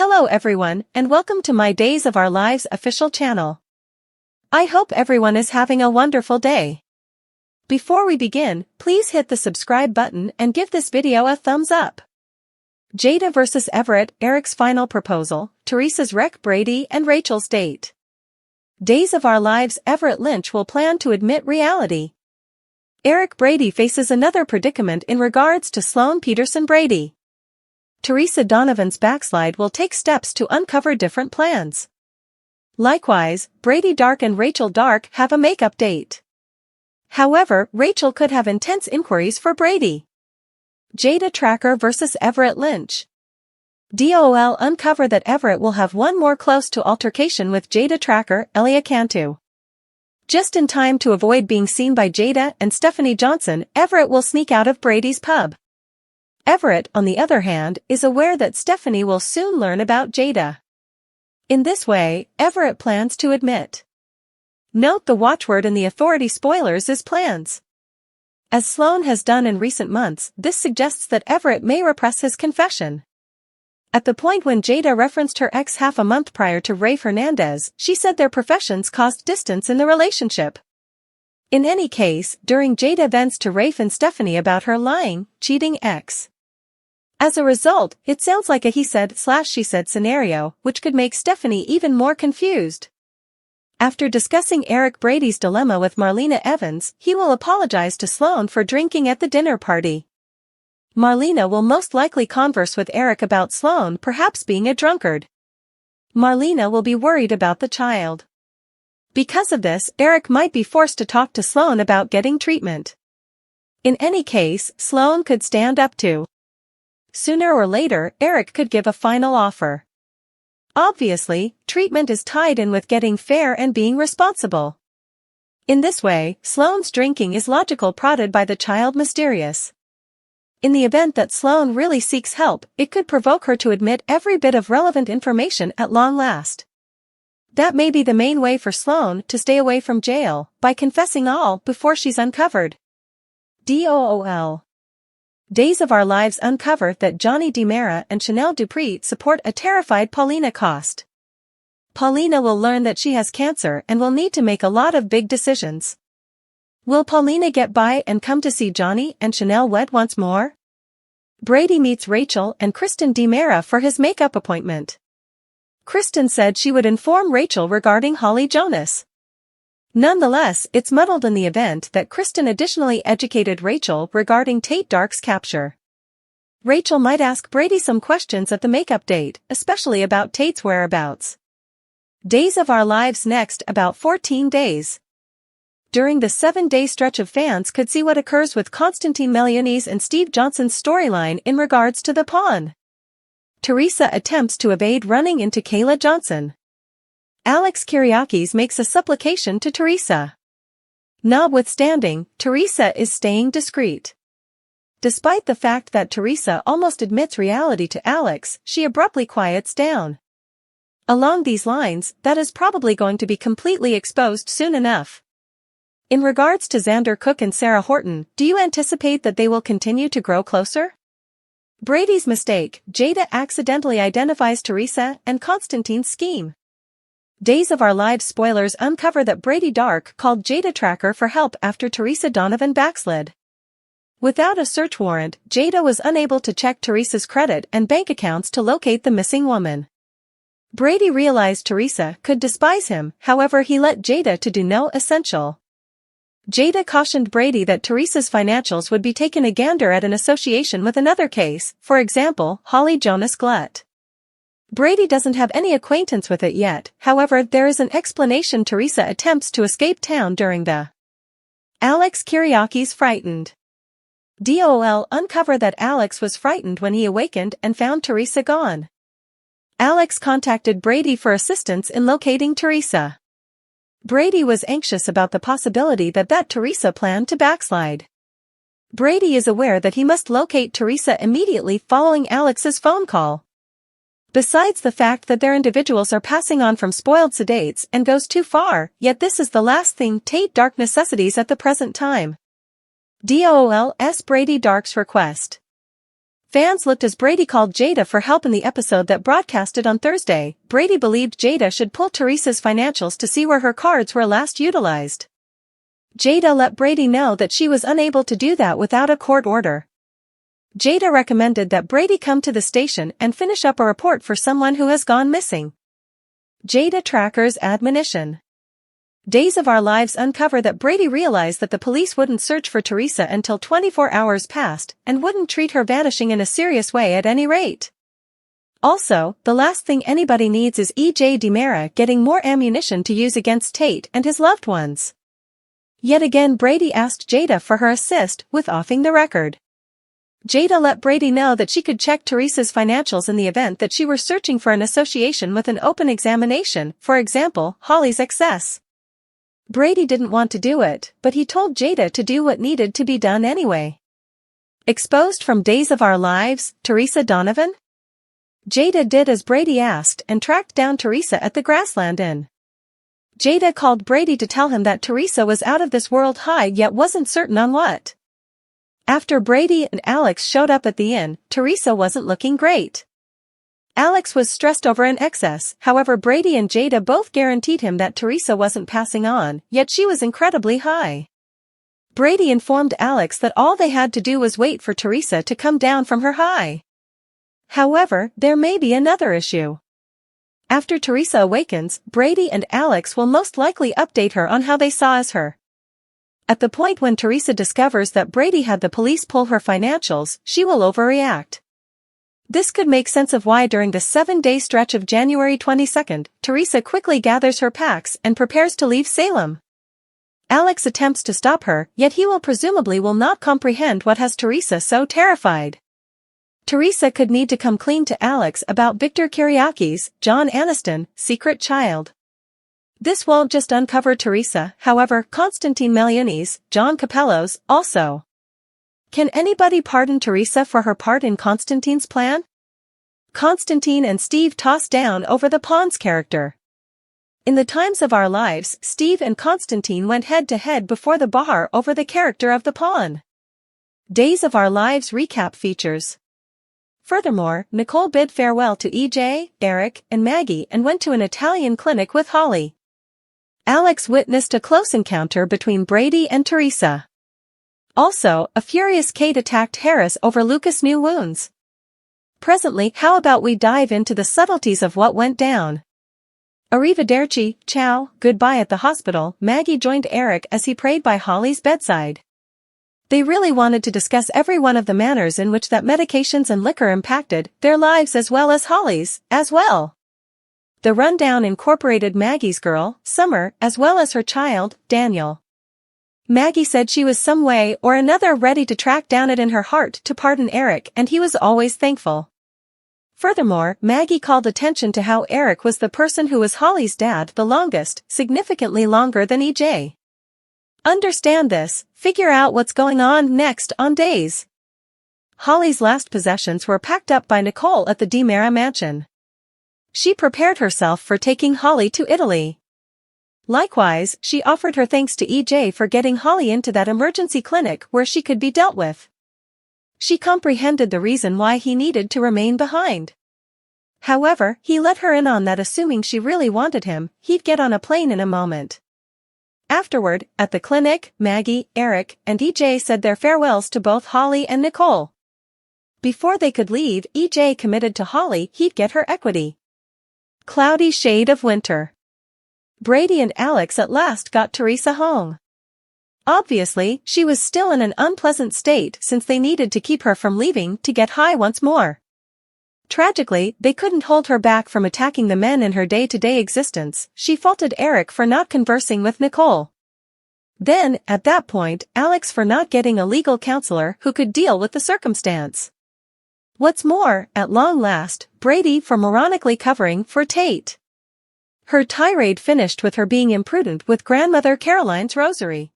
Hello everyone, and welcome to my Days of Our Lives official channel. I hope everyone is having a wonderful day. Before we begin, please hit the subscribe button and give this video a thumbs up. Jada vs. Everett, Eric's final proposal, Teresa's wreck, Brady and Rachel's date. Days of Our Lives, Everett Lynch will plan to admit reality. Eric Brady faces another predicament in regards to Sloan Peterson Brady. Teresa Donovan's backslide will take steps to uncover different plans. Likewise, Brady Dark and Rachel Dark have a makeup date. However, Rachel could have intense inquiries for Brady. Jada Tracker vs. Everett Lynch. DOL uncover that Everett will have one more close to altercation with Jada Tracker, Elia Cantu. Just in time to avoid being seen by Jada and Stephanie Johnson, Everett will sneak out of Brady's pub. Everett, on the other hand, is aware that Stephanie will soon learn about Jada. In this way, Everett plans to admit. Note the watchword in the authority spoilers is plans. As Sloan has done in recent months, this suggests that Everett may repress his confession. At the point when Jada referenced her ex half a month prior to Ray Fernandez, she said their professions caused distance in the relationship. In any case, during Jada vents to Rafe and Stephanie about her lying, cheating ex. As a result, it sounds like a he said/she said scenario, which could make Stephanie even more confused. After discussing Eric Brady's dilemma with Marlena Evans, he will apologize to Sloan for drinking at the dinner party. Marlena will most likely converse with Eric about Sloan perhaps being a drunkard. Marlena will be worried about the child. Because of this, Eric might be forced to talk to Sloan about getting treatment. In any case, Sloan could stand up to. Sooner or later, Eric could give a final offer. Obviously, treatment is tied in with getting fair and being responsible. In this way, Sloan's drinking is logical prodded by the child mysterious. In the event that Sloan really seeks help, it could provoke her to admit every bit of relevant information at long last. That may be the main way for Sloan to stay away from jail, by confessing all before she's uncovered. DOOL. Days of Our Lives uncover that Johnny DiMera and Chanel Dupree support a terrified Paulina Cost. Paulina will learn that she has cancer and will need to make a lot of big decisions. Will Paulina get by and come to see Johnny and Chanel wed once more? Brady meets Rachel and Kristen DiMera for his makeup appointment. Kristen said she would inform Rachel regarding Holly Jonas. Nonetheless, it's muddled in the event that Kristen additionally educated Rachel regarding Tate Dark's capture. Rachel might ask Brady some questions at the makeup date, especially about Tate's whereabouts. Days of Our Lives next, about 14 days. During the 7-day stretch of fans could see what occurs with Constantine Meliones and Steve Johnson's storyline in regards to the pawn. Teresa attempts to evade running into Kayla Johnson. Alex Kyriakis makes a supplication to Teresa. Notwithstanding, Teresa is staying discreet. Despite the fact that Teresa almost admits reality to Alex, she abruptly quiets down. Along these lines, that is probably going to be completely exposed soon enough. In regards to Xander Cook and Sarah Horton, do you anticipate that they will continue to grow closer? Brady's mistake, Jada accidentally identifies Teresa and Constantine's scheme. Days of Our Lives spoilers uncover that Brady Dark called Jada Tracker for help after Teresa Donovan backslid. Without a search warrant, Jada was unable to check Teresa's credit and bank accounts to locate the missing woman. Brady realized Teresa could despise him, however he let Jada to do no essential. Jada cautioned Brady that Teresa's financials would be taken a gander at an association with another case, for example, Holly Jonas Glut. Brady doesn't have any acquaintance with it yet, however there is an explanation. Teresa attempts to escape town during the Alex Kyriakis frightened. DOL uncover that Alex was frightened when he awakened and found Teresa gone. Alex contacted Brady for assistance in locating Teresa. Brady was anxious about the possibility that Teresa planned to backslide. Brady is aware that he must locate Teresa immediately following Alex's phone call. Besides the fact that their individuals are passing on from spoiled sedates and goes too far, yet this is the last thing Tate Dark necessities at the present time. DOOL's Brady Dark's request. Fans looked as Brady called Jada for help in the episode that broadcasted on Thursday. Brady believed Jada should pull Teresa's financials to see where her cards were last utilized. Jada let Brady know that she was unable to do that without a court order. Jada recommended that Brady come to the station and finish up a report for someone who has gone missing. Jada Tracker's admonition. Days of Our Lives uncover that Brady realized that the police wouldn't search for Teresa until 24 hours passed and wouldn't treat her vanishing in a serious way at any rate. Also, the last thing anybody needs is E.J. DiMera getting more ammunition to use against Tate and his loved ones. Yet again Brady asked Jada for her assist with offing the record. Jada let Brady know that she could check Teresa's financials in the event that she were searching for an association with an open examination, for example, Holly's excess. Brady didn't want to do it, but he told Jada to do what needed to be done anyway. Exposed from Days of Our Lives, Teresa Donovan? Jada did as Brady asked and tracked down Teresa at the Grassland Inn. Jada called Brady to tell him that Teresa was out of this world high yet wasn't certain on what. After Brady and Alex showed up at the inn, Teresa wasn't looking great. Alex was stressed over an excess, however Brady and Jada both guaranteed him that Teresa wasn't passing on, yet she was incredibly high. Brady informed Alex that all they had to do was wait for Teresa to come down from her high. However, there may be another issue. After Teresa awakens, Brady and Alex will most likely update her on how they saw as her. At the point when Teresa discovers that Brady had the police pull her financials, she will overreact. This could make sense of why during the 7-day stretch of January 22nd, Teresa quickly gathers her packs and prepares to leave Salem. Alex attempts to stop her, yet he presumably will not comprehend what has Teresa so terrified. Teresa could need to come clean to Alex about Victor Kiriaki's, John Aniston, secret child. This won't just uncover Teresa, however, Constantine Melioni's, John Capello's, also. Can anybody pardon Teresa for her part in Constantine's plan? Constantine and Steve tossed down over the Pawn's character. In the Times of Our Lives, Steve and Constantine went head-to-head before the bar over the character of the Pawn. Days of Our Lives recap features. Furthermore, Nicole bid farewell to EJ, Eric, and Maggie and went to an Italian clinic with Holly. Alex witnessed a close encounter between Brady and Teresa. Also, a furious Kate attacked Harris over Lucas' new wounds. Presently, how about we dive into the subtleties of what went down? Arrivederci, ciao, goodbye at the hospital. Maggie joined Eric as he prayed by Holly's bedside. They really wanted to discuss every one of the manners in which that medications and liquor impacted their lives as well as Holly's, as well. The rundown incorporated Maggie's girl, Summer, as well as her child, Daniel. Maggie said she was some way or another ready to track down it in her heart to pardon Eric, and he was always thankful. Furthermore, Maggie called attention to how Eric was the person who was Holly's dad the longest, significantly longer than EJ. Understand this, figure out what's going on next on Days. Holly's last possessions were packed up by Nicole at the DiMera mansion. She prepared herself for taking Holly to Italy. Likewise, she offered her thanks to EJ for getting Holly into that emergency clinic where she could be dealt with. She comprehended the reason why he needed to remain behind. However, he let her in on that, assuming she really wanted him, he'd get on a plane in a moment. Afterward, at the clinic, Maggie, Eric, and EJ said their farewells to both Holly and Nicole. Before they could leave, EJ committed to Holly he'd get her equity. Cloudy shade of winter. Brady and Alex at last got Teresa home. Obviously, she was still in an unpleasant state since they needed to keep her from leaving to get high once more. Tragically, they couldn't hold her back from attacking the men in her day-to-day existence. She faulted Eric for not conversing with Nicole. Then, at that point, Alex for not getting a legal counselor who could deal with the circumstance. What's more, at long last, Brady for moronically covering for Tate. Her tirade finished with her being imprudent with grandmother Caroline's rosary.